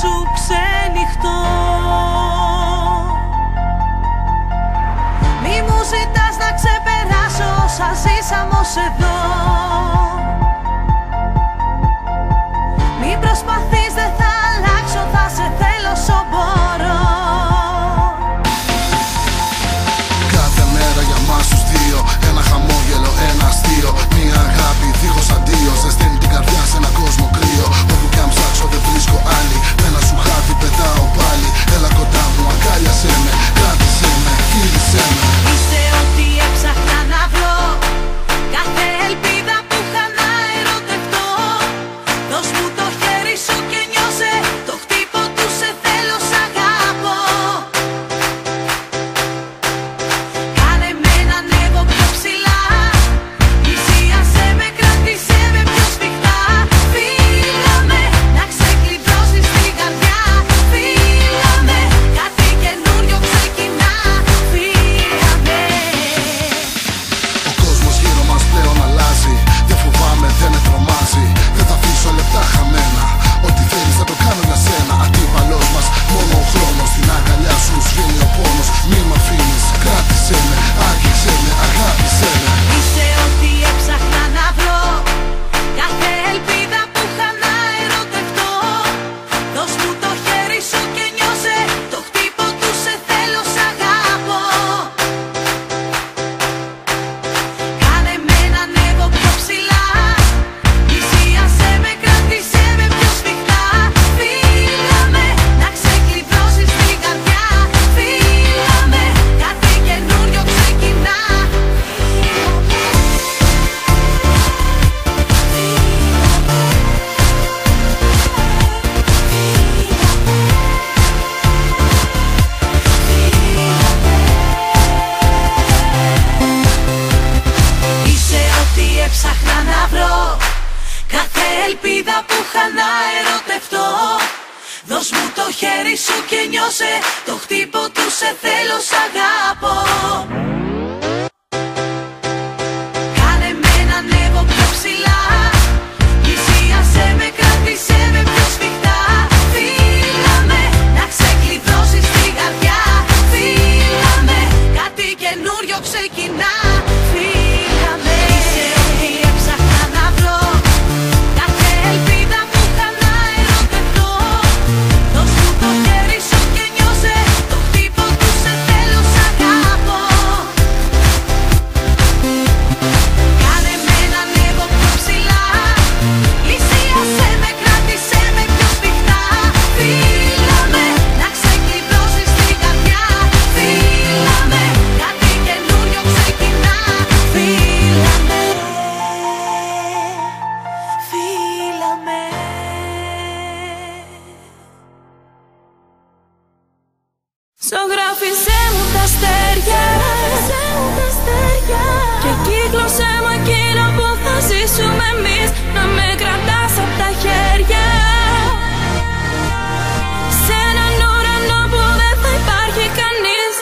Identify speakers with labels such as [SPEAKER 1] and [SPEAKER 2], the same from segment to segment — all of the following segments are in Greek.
[SPEAKER 1] σου ξενυχτώ. Μη μου ζητάς να ξεπεράσω όσα ζήσαμε ως εδώ. Μην προσπαθείς, δεν θα αλλάξω, θα σε θέλω όσο μπορώ.
[SPEAKER 2] Κάθε μέρα για μας τους δύο, ένα χαμόγελο, ένα αστείο. Μια αγάπη δίχως αντίο, ζεσταίνει την καρδιά σε ένα κόσμο κρύο. Όπου κι αν ψάξω δεν βρίσκω άλλη, με ένα σου χάδι πετάω πάλι. Έλα κοντά μου, αγκάλιασέ με, κράτησέ με, φίλησέ με.
[SPEAKER 1] Είσαι ό,τι έψαχνα να βρω, κάθε ελπίδα που είχα να ερωτευτώ. Δώσ' μου το χέρι σου και νιώσε το χτύπο του σε θέλω, σ' αγαπώ. Κάνε με να ανέβω πιο ψηλά, πλησίασέ με, κράτησέ με πιο σφιχτά. Φίλα με, να ξεκλειδώσεις την καρδιά. Φίλα με, κάτι καινούριο ξεκινά. Φίλα με.
[SPEAKER 2] Ο κόσμος γύρω μας πλέον αλλάζει. Δεν φοβάμαι, δεν με τρομάζει. Δεν θα αφήσω λεπτά χαμένα. Ό,τι θέλεις θα το κάνω για σένα. Αντίπαλος μας μόνο ο χρόνος. Στην αγκαλιά σου σβήνει ο πόνος. Μη μ' αφήνεις, κράτησέ με, άγγιξέ με, αγάπησέ με.
[SPEAKER 1] Είσαι ό,τι έψαχνα να βρω, κάθε ελπίδα που είχα να ερωτευτώ. Δώσ' μου το χέρι σου και νιώσε το χτύπο του σε θέλω, σ' αγαπώ. Κάνε με να ανέβω πιο ψηλά, πλησίασέ με, κράτησέ με πιο σφιχτά. Φίλα με, να ξεκλειδώσεις την καρδιά. Φίλα με, κάτι καινούριο ξεκινά. Είσαι ό,τι έψαχνα να βρω, κάθε ελπίδα που είχα να ερωτευτώ. Δώσ' μου το χέρι σου και νιώσε το χτύπο του σε θέλω, σ' αγαπώ. Κάνε με να ανέβω πιο ψηλά, πλησίασέ με, κράτησέ με πιο σφιχτά. Φίλα με, να ξεκλειδώσεις την καρδιά. Φίλα με, κάτι καινούριο ξεκινά. Φίλα με. Είσαι ό,τι έψαχνα να βρω, κάθε ελπίδα που είχα να ερωτευτώ. Δώσ' μου το χέρι σου και νιώσε το χτύπο του σε θέλω, σ' αγαπώ. Κάνε με να ανέβω πιο ψηλά, πλησίασέ με, κράτησέ με πιο σφιχτά. Φίλα με, να ξεκλειδώσεις την καρδιά. Φίλα με, κάτι καινούριο ξεκινά. Φίλα με, φίλα με. Ζωγράφιζέ μου τα αστέρια και κύκλωσέ μου εκείνο που θα ζήσουμε εμείς. Να με κρατάς απ' τα χέρια σε έναν ουρανό που δεν θα υπάρχει κανείς.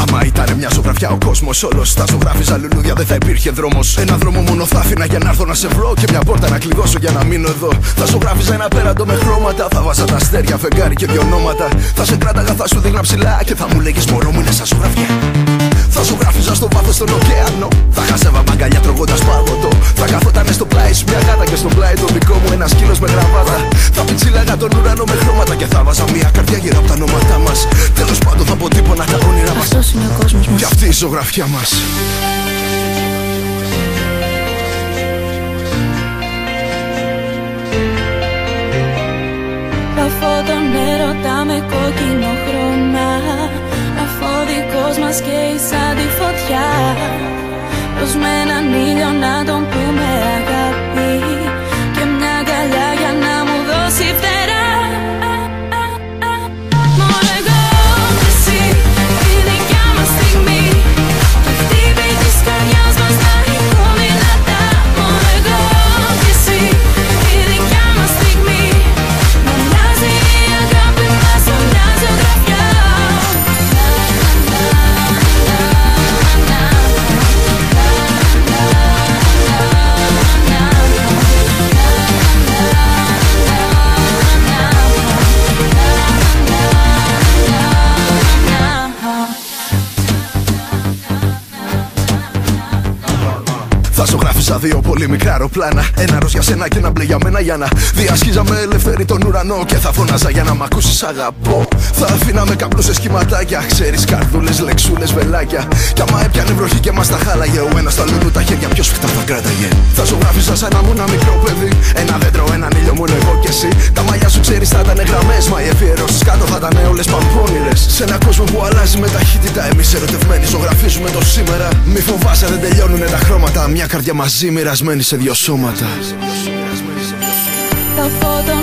[SPEAKER 3] Άμα ήταν μια ζωγραφιά ο κόσμος όλος, θα ζωγράφιζα λουλούδια, δεν θα υπήρχε δρόμος. Ένα δρόμο μόνο θα άφηνα για να έρθω να σε βρω, και μια πόρτα να κλειδώσω για να μείνω εδώ. Θα ζωγράφιζα ένα πέραντο με χρώματα, θα βάζα τα αστέρια, φεγγάρι και δυο ονόματα. Θα σε κράταγα, θα σου δείχνα ψηλά και θα μου λέγεις μωρό μου είναι σαν ζωγραφιά. Θα ζωγράφιζα στο βάθος στον ωκεανό, θα χάσευα μαγκαλιά τρώγοντας παγωτό. Θα καθότανε στο πλάι σου μια γάτα και στο πλάι το δικό μου ένα σκύλος με γραβάτα. Θα πιτσίλαγα τον ουρανό με χρώματα και θα βάζα μια καρδιά γύρω από τα ονόματά μας. Τέλος πάντων θα αποτύπωνα τα όνειρά μας.
[SPEAKER 4] Αυτός είναι ο κόσμος μας.
[SPEAKER 3] Κι αυτή η ζωγραφιά μας.
[SPEAKER 4] Βαφώ τον έρωτα με κόκκινο χρώμα, αφόδικος μας καίει σαν τη φωτιά. Προς με έναν ήλιο να τον πούμε αγάπη και μια αγκαλιά για να μου δώσει φτερά. Μόνο εγώ και εσύ, η δικιά μας στιγμή, το χτύπη της καρδιάς μας να ηχούν δυνατά. Μόνο εγώ και εσύ, η δικιά μας στιγμή, να μοιάζει η αγάπη μας σαν μια ζωγραφιά.
[SPEAKER 3] δύο πολύ μικρά αεροπλάνα. Ένα ροζ για σένα και ένα μπλε για μένα. Για να διασχίζαμε ελεύθερη τον ουρανό. Και θα φωνάζα για να μ' ακούσεις αγαπώ. Θα αφήναμε καπνούς σε σχηματάκια. Ξέρεις, καρδούλες, λεξούλες, βελάκια. Κι άμα έπιανε βροχή και μας τα χάλαγε, ο ένας στα λουλού τα χέρια πιο σφιχτά θα κράταγε. Θα ζωγράφιζα σαν να ήμουν ένα μικρό παιδί. Ένα δέντρο, έναν ήλιο μόνο εγώ κι εσύ. Τα μαλλιά σου ξέρεις θα ήταν γραμμές. Μα οι αφιερώσεις κάτω θα ήταν όλες παμπώνηρες. Σε ένα κόσμο που αλλάζει με ταχύτητα, εμείς ερωτευμένοι ζωγραφίζουμε το σήμερα. Μη φοβάσαι, δεν τελειώνουνε τα χρώματα. Μια καρδιά μαζί μοιρασμένη σε δύο σώματα.
[SPEAKER 4] Τα φώτα